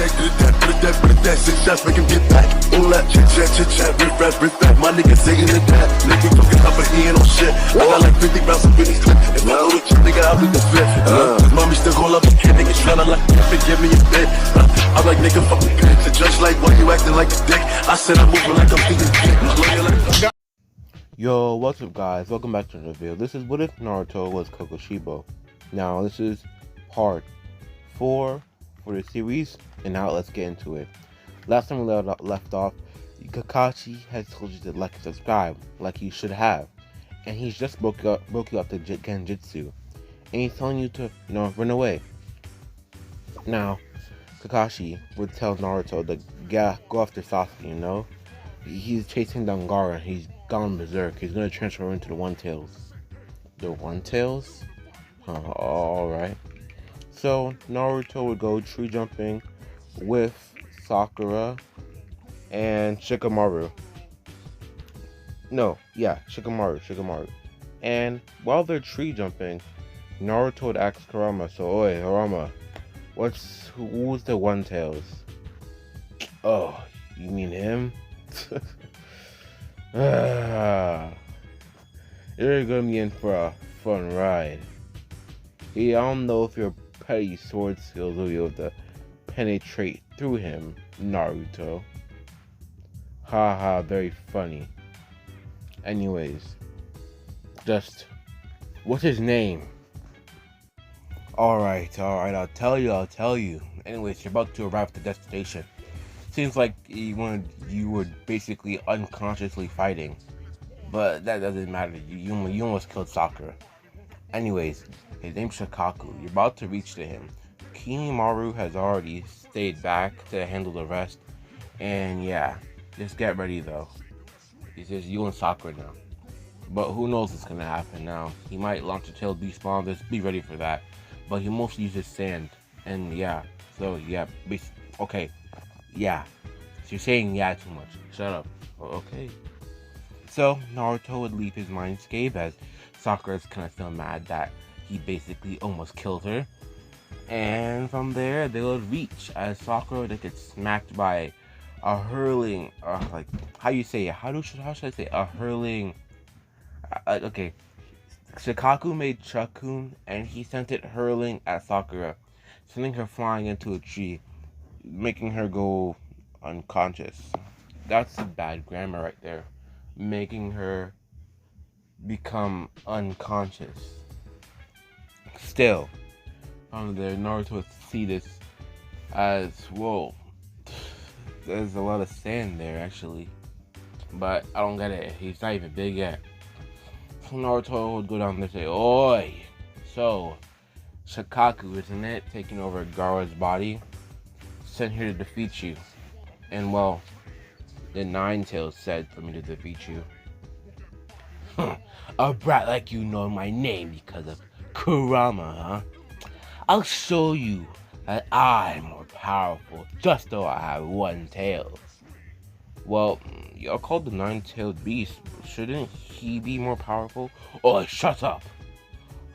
that, put that, 6 shots, make him get back. All that chit chat, rip back. My nigga saying it that. Nigga talking up, but he ain't on shit. I got like 50 rounds of Billy's clip. If I know the chip, nigga, I'll be the flip. Mommy still hold up a kid, nigga, tryna like, give me a bit. I'm like, nigga, fuck me, bitch. The judge like, why you acting like a dick? I said I'm moving like I'm thinking dick. Yo, what's up guys? Welcome back to the video. This is What If Naruto Was Kokushibo. Now, this is part 4 for the series, and now let's get into it. Last time we left off, Kakashi has told you to like and subscribe, like he should have. And he's just broke you up to Genjutsu. And he's telling you to, run away. Now, Kakashi would tell Naruto to go after Sasuke, He's chasing down Gaara, he's gone berserk. He's gonna transfer into the One-Tails. The One-Tails? Alright. So, Naruto would go tree jumping with Sakura and Shikamaru. Shikamaru. And while they're tree jumping, Naruto would ask Kurama, "Oi, Kurama, who's the One-Tails?" "Oh, you mean him?" You're gonna be in for a fun ride. I don't know if your petty sword skills will be able to penetrate through him, Naruto. Haha, very funny. Anyways, what's his name? Alright, I'll tell you. Anyways, you're about to arrive at the destination. Seems like you were basically unconsciously fighting, but that doesn't matter. You almost killed Sakura. Anyways, his name's Shikaku. You're about to reach to him. Kimaru has already stayed back to handle the rest, and yeah, just get ready though. He says you and Sakura now, but who knows what's gonna happen now? He might launch a tail beast bomb. Just be ready for that. But he mostly uses sand, and yeah. So yeah, okay. Yeah, so you're saying yeah too much. Shut up. Okay. So Naruto would leave his mindscape as Sakura's kind of still mad that he basically almost killed her. And from there, they would reach as Sakura would get smacked by a hurling, how should I say, a hurling, okay. Shikaku made Chakun and he sent it hurling at Sakura, sending her flying into a tree, making her go unconscious. That's a bad grammar right there. Making her become unconscious. Still, from there, Naruto would see this as, whoa, there's a lot of sand there actually. But I don't get it. He's not even big yet. So Naruto would go down there and say, "Oi, so Shikaku, isn't it? Taking over Gaara's body. Sent here to defeat you. And well, the Ninetales said for me to defeat you." "A brat like you know my name because of Kurama, huh? I'll show you that I'm more powerful just though I have one tail." "Well, y'all called the Nine-Tailed Beast. Shouldn't he be more powerful?" "Oh, shut up."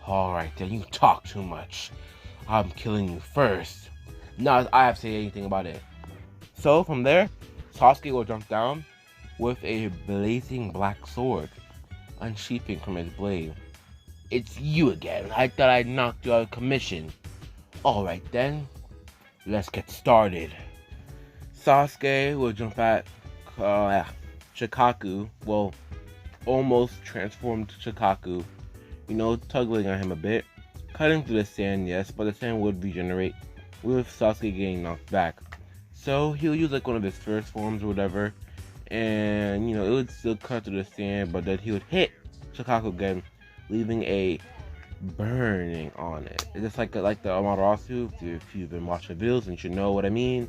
"Alright then, you talk too much. I'm killing you first. Not I have to say anything about it." So from there, Sasuke will jump down with a blazing black sword, unsheathing from his blade. "It's you again. I thought I knocked you out of commission. Alright then, let's get started." Sasuke will jump at Shikaku, well, almost transformed Shikaku, tugging on him a bit, cutting through the sand, yes, but the sand would regenerate with Sasuke getting knocked back. So he'll use like one of his first forms or whatever, and it would still cut through the sand, but then he would hit Shikaku again, leaving a burning on it. It's just like the Amaterasu. If you've been watching videos, and you should know what I mean.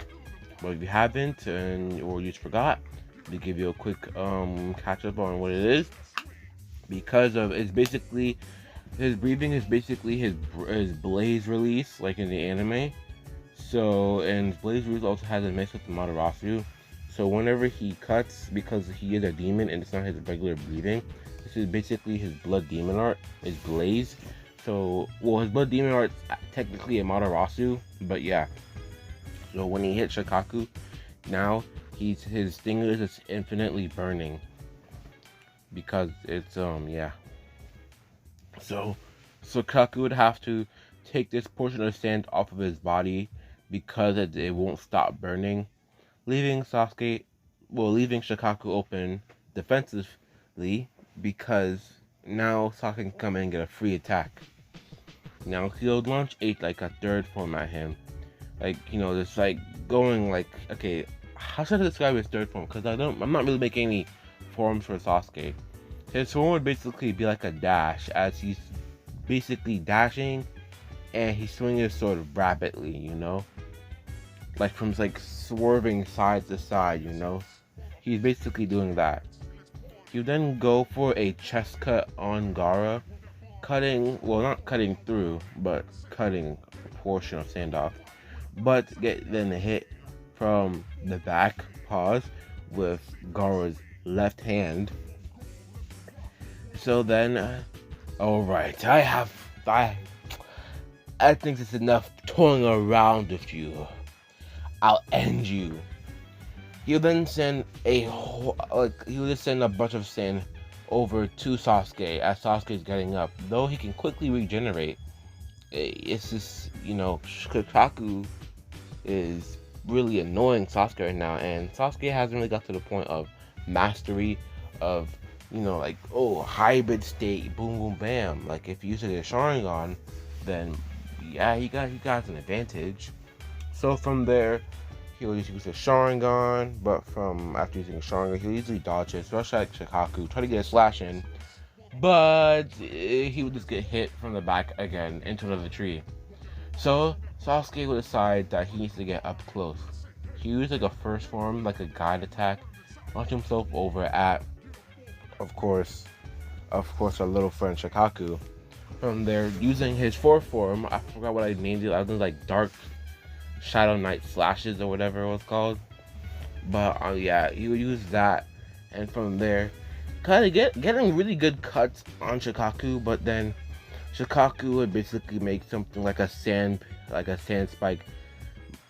But if you haven't, or you just forgot, to give you a quick catch up on what it is, because of it's basically his breathing is basically his blaze release, like in the anime. So, and blaze release also has a mix with the Amaterasu. So whenever he cuts, because he is a demon and it's not his regular breathing, this is basically his blood demon art, his blaze. So, well, his blood demon art is technically a Amaterasu, but yeah. So when he hit Shikaku, now his fingers is infinitely burning because it's yeah. So Shikaku would have to take this portion of sand off of his body because it won't stop burning, leaving leaving Shikaku open defensively because now Sasuke can come in and get a free attack. Now he'll launch like a third form at him, like just like going like, okay, how should I describe his third form? Because I'm not really making any forms for Sasuke. His form would basically be like a dash, as he's basically dashing and he's swinging his sword rapidly, like from like swerving side to side, He's basically doing that. You then go for a chest cut on Gaara, not cutting through, but cutting a portion of sand off, but get then hit from the back, with Gaara's left hand. So then, alright, I think it's enough toying around with you. I'll end you. He'll then send he'll just send a bunch of sand over to Sasuke as Sasuke is getting up. Though he can quickly regenerate, it's just, Shikaku is really annoying Sasuke right now, and Sasuke hasn't really got to the point of mastery of, hybrid state, boom boom bam. Like if you use it as Sharingan, then yeah, he got an advantage. So from there, he'll just use a Sharingan, but after using Sharingan, he'll easily dodge it, rush at Shikaku, try to get a slash in, but he would just get hit from the back again into another tree. So Sasuke will decide that he needs to get up close. He used like a first form, like a guide attack, launch himself over at, of course, our little friend Shikaku. From there, using his fourth form, I forgot what I named it. I was like Dark Shadow Knight Slashes or whatever it was called. But yeah, he would use that, and from there, kind of getting really good cuts on Shikaku. But then Shikaku would basically make something like a sand spike,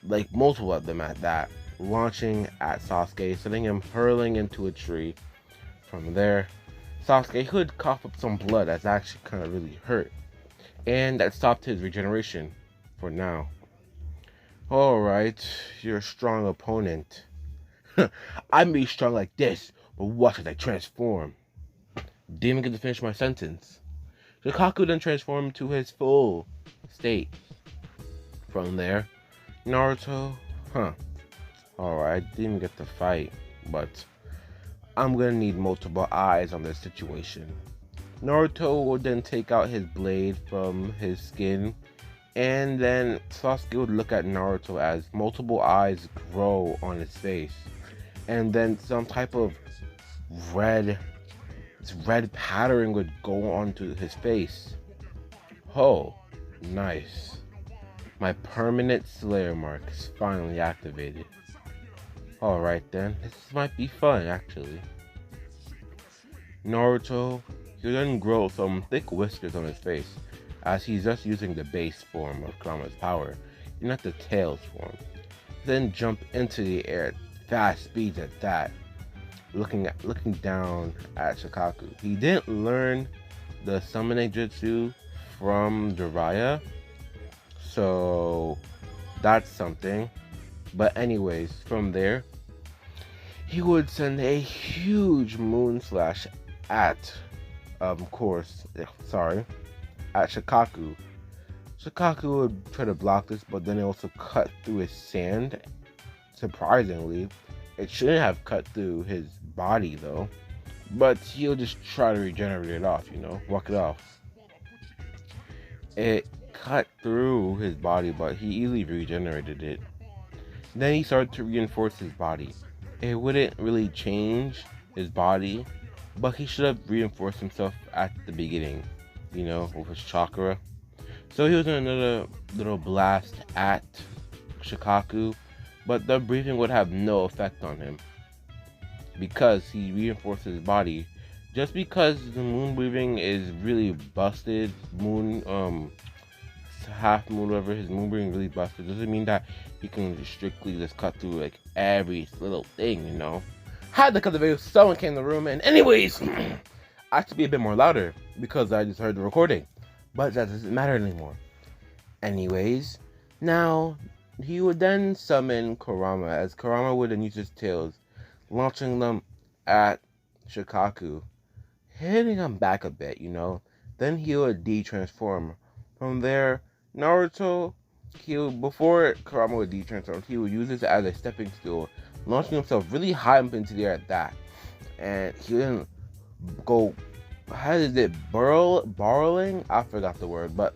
like multiple of them at that, launching at Sasuke, sending him hurling into a tree. From there, Sasuke could cough up some blood, that's actually kind of really hurt, and that stopped his regeneration for now. Alright, you're a strong opponent. I may be strong like this, but watch as I transform. Didn't even get to finish my sentence. Shikaku then transformed to his full state. From there, Naruto, alright, didn't even get to fight, but I'm gonna need multiple eyes on this situation. Naruto will then take out his blade from his skin, and then Sasuke would look at Naruto as multiple eyes grow on his face, and then some type of red pattern would go onto his face. Oh, nice. My permanent Slayer mark is finally activated. Alright then, this might be fun actually. Naruto, he'll then grow some thick whiskers on his face, as he's just using the base form of Kurama's power, and not the tails form. Then jump into the air at fast speeds at that, looking down at Shikaku. He didn't learn the summoning jutsu from Jiraiya, so that's something. But anyways, from there, he would send a huge moon slash at Shikaku. Shikaku would try to block this, but then it also cut through his sand. Surprisingly, it shouldn't have cut through his body though, but he'll just try to regenerate it off, walk it off. It cut through his body, but he easily regenerated it. Then he started to reinforce his body. It wouldn't really change his body, but he should have reinforced himself at the beginning, with his chakra. So he was in another little blast at Shikaku, but the breathing would have no effect on him because he reinforced his body. Just because the moon breathing is really busted, half moon, whatever, his moon breathing really busted, doesn't mean that he can just strictly just cut through like every little thing, you know. Had to cut the video. Someone came in the room, and anyways, I should be a bit more louder because I just heard the recording, but that doesn't matter anymore. Anyways, now he would then summon Kurama, as Kurama would then use his tails, launching them at Shikaku, hitting him back a bit, you know. Then he would de-transform. From there, Naruto, before Kurama would de-transform, he would use this as a stepping stool, launching himself really high up into the air at that. And he would go, how is it, burrowing? I forgot the word, but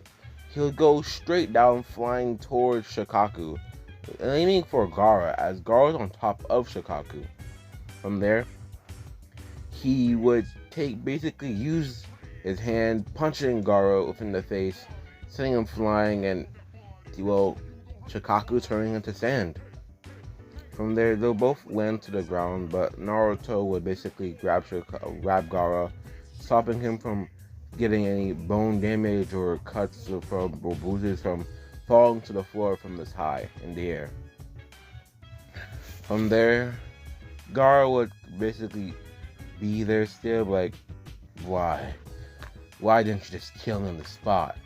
he would go straight down, flying towards Shikaku, aiming for Gaara, as Gaara was on top of Shikaku. From there, he would basically use his hand, punching Gaara within the face, sending him flying, and, well, Shikaku turning into sand. From there, they'll both land to the ground, but Naruto would basically grab Gaara, stopping him from getting any bone damage or cuts or bruises from falling to the floor from this high in the air. From there, Gaara would basically be there still, like, why? Why didn't you just kill him on the spot?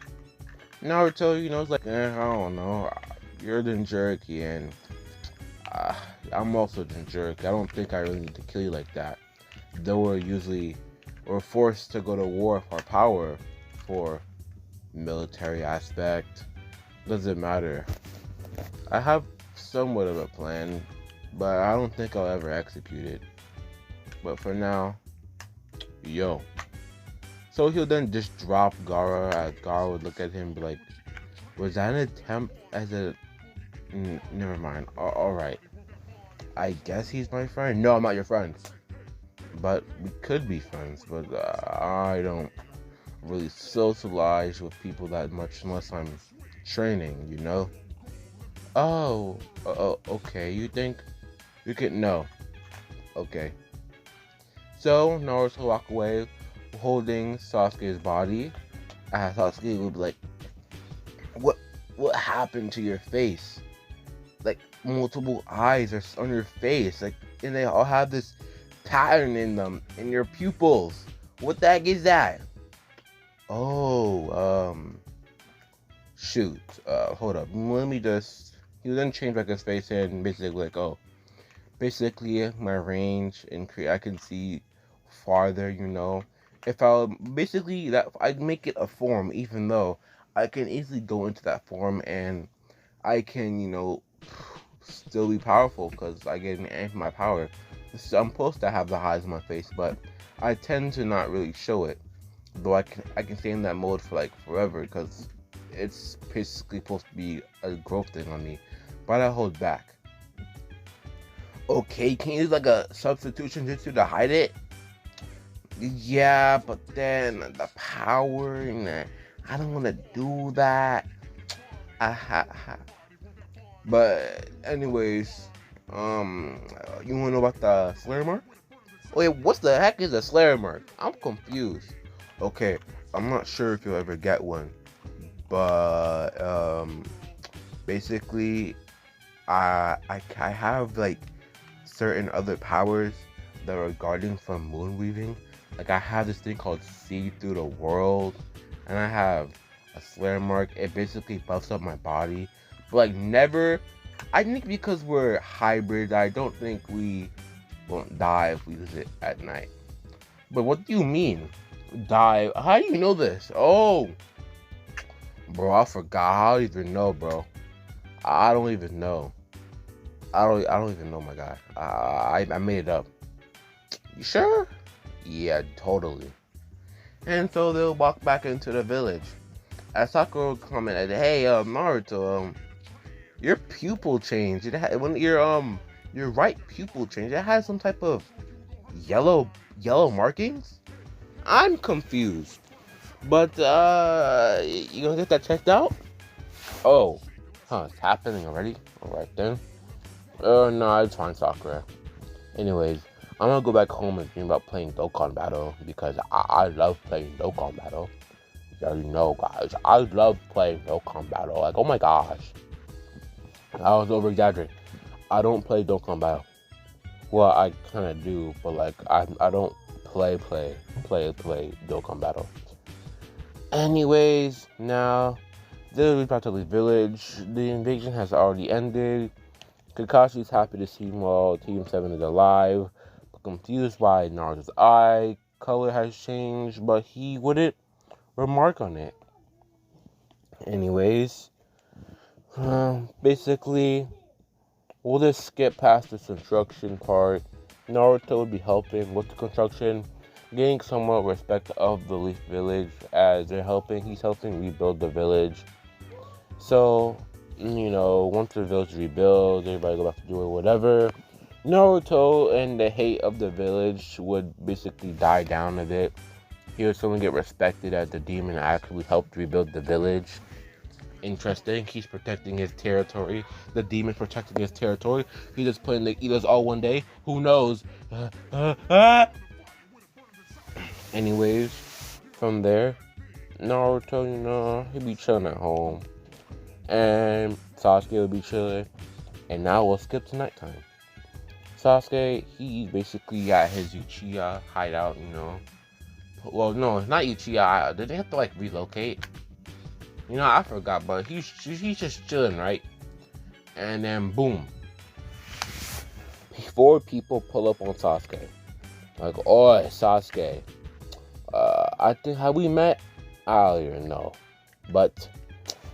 Naruto, you know, it's like, I don't know. You're the Jinchuriki, and I'm also Jinchuriki. I don't think I really need to kill you like that. Though we're forced to go to war for power, for military aspect. Doesn't matter. I have somewhat of a plan, but I don't think I'll ever execute it. But for now, yo. So he'll then just drop Gaara, as Gaara would look at him and be like, was that an attempt as a... never mind. Alright. I guess he's my friend. No, I'm not your friend. But we could be friends, but I don't really socialize with people that much unless I'm training, you know? Oh, okay. You think you can... No. Okay. So, Naruto will walk away holding Sasuke's body. Sasuke would be like, what happened to your face? Like, multiple eyes are on your face. Like, and they all have this pattern in them, in your pupils. What the heck is that? Oh, shoot. Hold up. Let me just... He would then change back his face and basically like, oh, basically my range and I can see farther, you know. If I'd make it a form, even though I can easily go into that form and I can, you know, still be powerful because I get an aim for my power. I'm supposed to have the highs on my face, but I tend to not really show it. Though I can stay in that mode for like forever because it's basically supposed to be a growth thing on me, but I hold back. Okay, can you use like a substitution jutsu to hide it? Yeah, but then the power and I don't want to do that. But anyways, you want to know about the Slayer mark? Wait, what the heck is a Slayer mark? I'm confused. Okay, I'm not sure if you'll ever get one, but basically, I have like certain other powers that are guarding from moon weaving. Like I have this thing called see through the world, and I have a Slayer mark. It basically buffs up my body, but like never. I think because we're hybrids, I don't think we won't die if we use it at night. But what do you mean, die? How do you know this? Oh, bro, I forgot. I don't even know, bro. I don't even know. I don't even know, my guy. I made it up. You sure? Yeah, totally. And so they'll walk back into the village. As Sakura commented, "Hey, Naruto, your pupil changed. When your right pupil changed, it has some type of yellow markings. I'm confused. But you gonna get that checked out? Oh, it's happening already. All right then. No, it's fine, Sakura. Anyways, I'm gonna go back home and dream about playing Dokkan Battle because I love playing Dokkan Battle. You already know, guys. I love playing Dokkan Battle. Like, oh my gosh. I was over exaggerating. I don't play Dokkan Battle. Well, I kind of do, but like I don't play Dokkan Battle. Anyways, now the practically village. The invasion has already ended. Kakashi's happy to see while Team 7 is alive, but confused why Naruto's eye color has changed, but he wouldn't remark on it. Anyways, basically, we'll just skip past this construction part. Naruto would be helping with the construction, gaining somewhat respect of the Leaf Village as he's helping rebuild the village. So, once the village is rebuilt, everybody go back to doing whatever. Naruto and the hate of the village would basically die down a bit. He would someone get respected as the demon actually helped rebuild the village. Interesting. He's protecting his territory. The demon's protecting his territory. He just playing the eaters all one day. Who knows? Anyways, from there, Naruto, he'd be chilling at home. And Sasuke would be chilling. And now we'll skip to nighttime. Sasuke, he basically got his Uchiha hideout, Well, no, it's not Uchiha. Did they have to, relocate? I forgot, but he's just chilling, right? And then, boom. 4 people pull up on Sasuke. Like, oi, Sasuke. I think, have we met? I don't even know. But,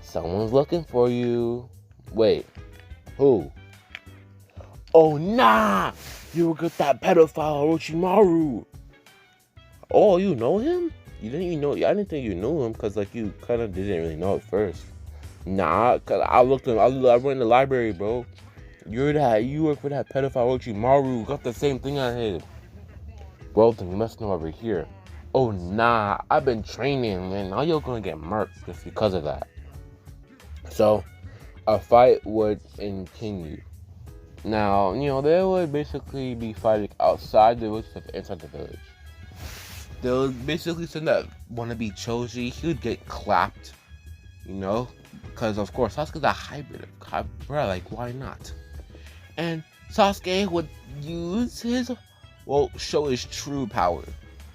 someone's looking for you. Wait, who? Oh, nah! You were with that pedophile Orochimaru. Oh, you know him? I didn't think you knew him because, you kind of didn't really know at first. Nah, because I went in the library, bro. You work for that pedophile Orochimaru. Got the same thing I had. Well, then you must know over here. Oh, nah, I've been training, man. Now you're going to get murked just because of that. So, a fight would continue. Now, they would basically be fighting outside the village and inside the village. They would basically send that wannabe Choji. He would get clapped, because of course Sasuke's a hybrid. Bro, why not? And Sasuke would show his true power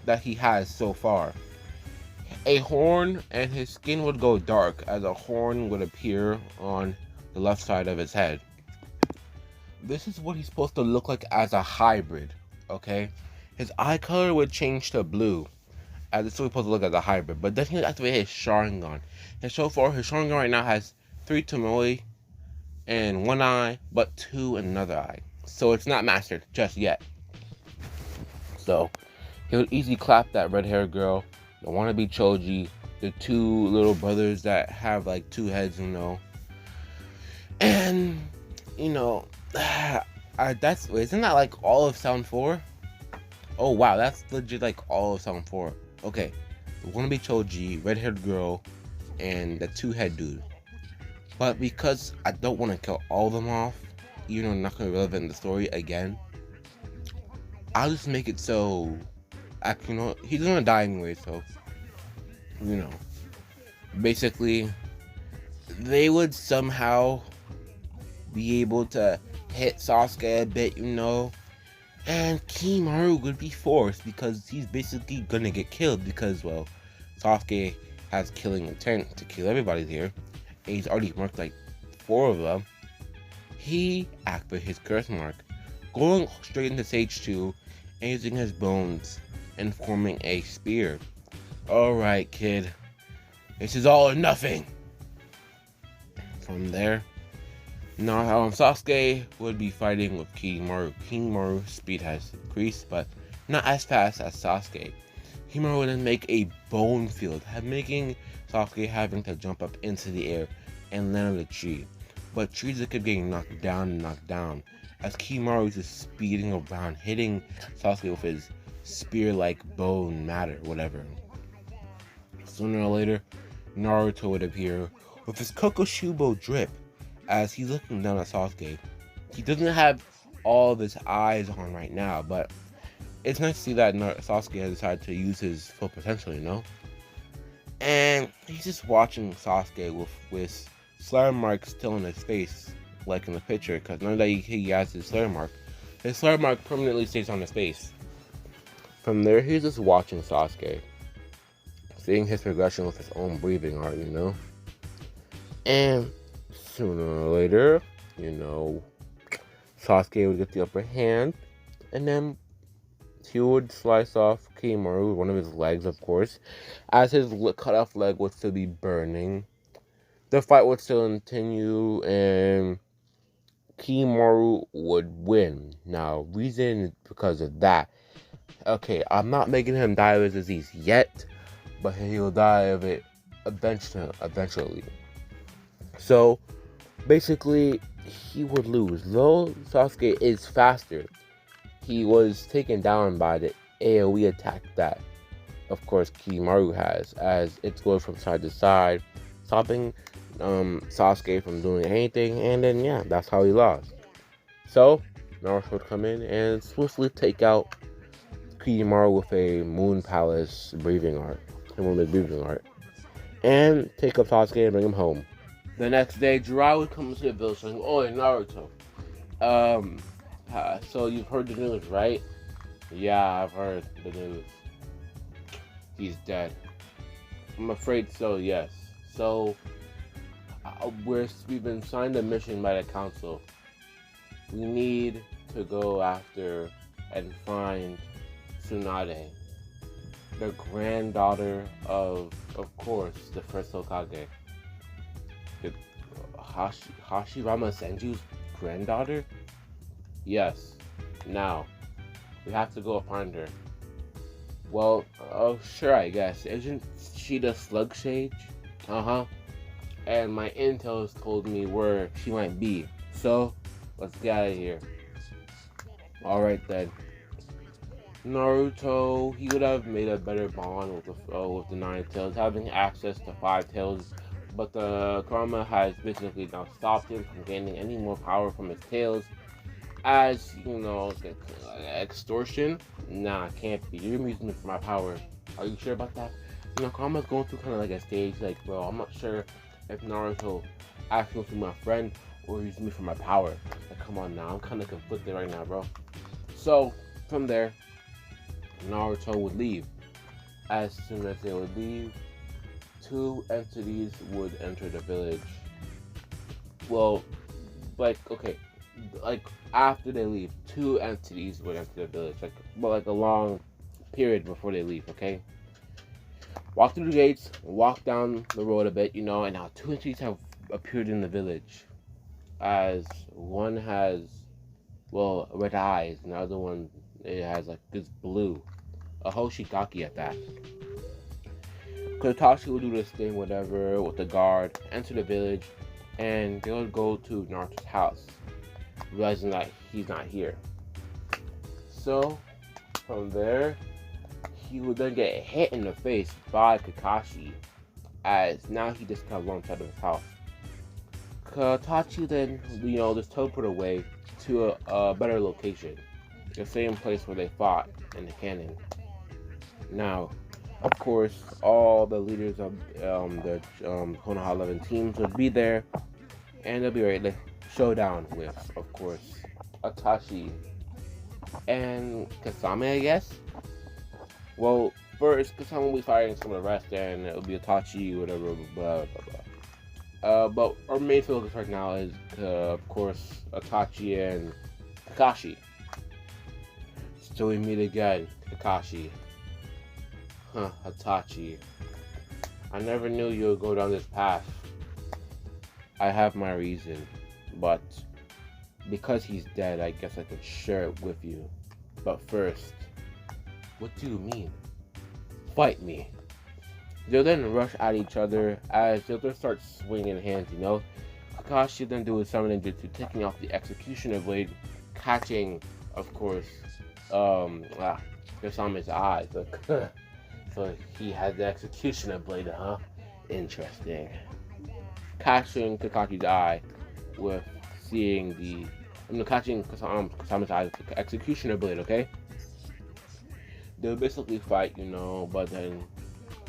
that he has so far. A horn, and his skin would go dark as a horn would appear on the left side of his head. This is what he's supposed to look like as a hybrid, okay? His eye color would change to blue, as it's supposed to look as a hybrid. But then he would activate his Sharingan. And so far, his Sharingan right now has 3 Tomoe in one eye, but 2 in another eye. So it's not mastered just yet. So he would easily clap that red-haired girl, the wannabe Choji, the 2 little brothers that have 2 heads, And isn't that all of Sound 4? Oh wow, that's legit all of Sound 4. Okay, the wannabe Choji, red-haired girl, and the 2-head dude. But because I don't want to kill all of them off, even though I'm not going to be relevant in the story again, I'll just make it so, actually, he's going to die anyway, so, basically, they would somehow be able to hit Sasuke a bit, and Kimaru would be forced because he's basically gonna get killed because, Sasuke has killing intent to kill everybody here, and he's already marked 4 of them. He activated his curse mark, going straight into Stage 2 and using his bones and forming a spear. Alright, kid, this is all or nothing. From there, now, Sasuke would be fighting with Kimaru. Kimaru's speed has increased, but not as fast as Sasuke. Kimaru would then make a bone field, making Sasuke having to jump up into the air and land on the tree. But trees kept getting knocked down, as Kimaru was just speeding around, hitting Sasuke with his spear-like bone matter, whatever. Sooner or later, Naruto would appear with his Kokushibo drip. As he's looking down at Sasuke, he doesn't have all of his eyes on right now, but it's nice to see that Sasuke has decided to use his full potential, And he's just watching Sasuke with slime marks still on his face, like in the picture, because now that he has his slur mark, his slur mark permanently stays on his face. From there, he's just watching Sasuke, seeing his progression with his own breathing art, And sooner or later, Sasuke would get the upper hand, and then he would slice off Kimaru, one of his legs, of course, as his cut-off leg would still be burning. The fight would still continue, and Kimaru would win. Now, reason is because of that. Okay, I'm not making him die of his disease yet, but he'll die of it eventually. So, basically, he would lose. Though Sasuke is faster, he was taken down by the AoE attack that, of course, Kimaru has, as it goes from side to side, stopping Sasuke from doing anything, and then, yeah, that's how he lost. So, Naruto would come in and swiftly take out Kimaru with a Moon Palace breathing art, and take up Sasuke and bring him home. The next day, Jiraiya would come to the village saying, "Oi, Naruto, so you've heard the news, right?" "Yeah, I've heard the news. He's dead." "I'm afraid so, yes. So, we've been signed a mission by the council. We need to go after and find Tsunade, the granddaughter of course, the first Hokage. The Hashirama Senju's granddaughter? Yes. Now, we have to go find her." "Well, sure, I guess. Isn't she the Slug Sage?" "Uh-huh. And my intel has told me where she might be. So, let's get out of here." Alright then. Naruto, he would have made a better bond with the Ninetales, having access to 5 tails, but the Kurama has basically now stopped him from gaining any more power from his tails, as, extortion? Nah, can't be. You're using it for my power. Are you sure about that? Kurama's going through kind of like a stage, like, bro, I'm not sure if Naruto actually wants to be my friend or using me for my power. Like, come on now, I'm kind of conflicted right now, bro. So, from there, Naruto would leave. As soon as they would leave, 2 entities would enter the village. Well, after they leave, 2 entities would enter the village. Like a long period before they leave, okay? Walk through the gates, walk down the road a bit, and now 2 entities have appeared in the village. As one has, red eyes, and the other one, it has this blue. A Hoshigaki at that. Kakashi will do this thing, whatever, with the guard, enter the village, and they'll go to Naruto's house, realizing that he's not here. So, from there, he would then get hit in the face by Kakashi, as now he just got alongside of his house. Kakashi then, just teleport away to a better location, the same place where they fought in the cannon. Now, of course, all the leaders of the Konoha 11 teams would be there, and they'll be ready to showdown with, of course, Itachi and Kasame, I guess. Well, first, Kasame will be fighting some of the rest, and it'll be Itachi, whatever, blah, blah, blah. But our main focus right now is, of course, Itachi and Kakashi. So we meet again, Kakashi. Itachi. I never knew you would go down this path. I have my reason, but because he's dead, I guess I could share it with you. But first, what do you mean? Fight me. They'll then rush at each other as they'll just start swinging hands, Kakashi then do his summoning jutsu, taking off the executioner blade, catching, of course, Kasame's eyes. So he had the executioner blade, huh? Interesting. Catching Kakashi's eye with catching Kasame's eye with the executioner blade, okay? They'll basically fight, but then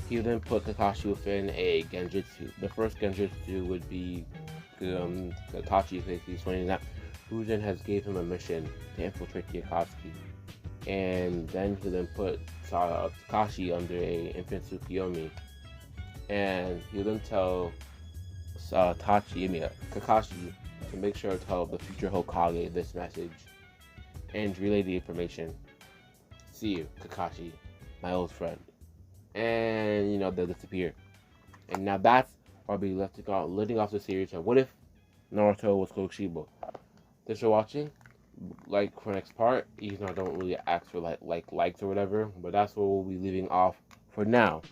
he then put Kakashi within a genjutsu. The first genjutsu would be Itachi is basically explaining that Fujin has gave him a mission to infiltrate the Akatsuki, and then he then put Kakashi under a infant Tsukuyomi, and he then tell Kakashi to make sure to tell the future Hokage this message and relay the information. See you, Kakashi, my old friend. And they'll disappear. And now that's probably letting off the series of what if Naruto was Kokushibo. Thanks for watching. Like for next part, even though I don't really ask for likes or whatever, but that's what we'll be leaving off for now.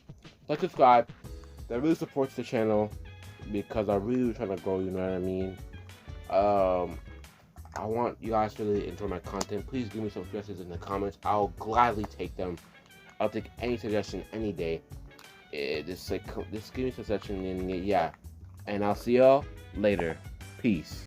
Like, subscribe. That really supports the channel because I'm really trying to grow, you know what I mean? I want you guys to really enjoy my content. Please give me some suggestions in the comments. I'll gladly take them. I'll take any suggestion any day. Just give me a suggestion, and yeah. And I'll see y'all later. Peace.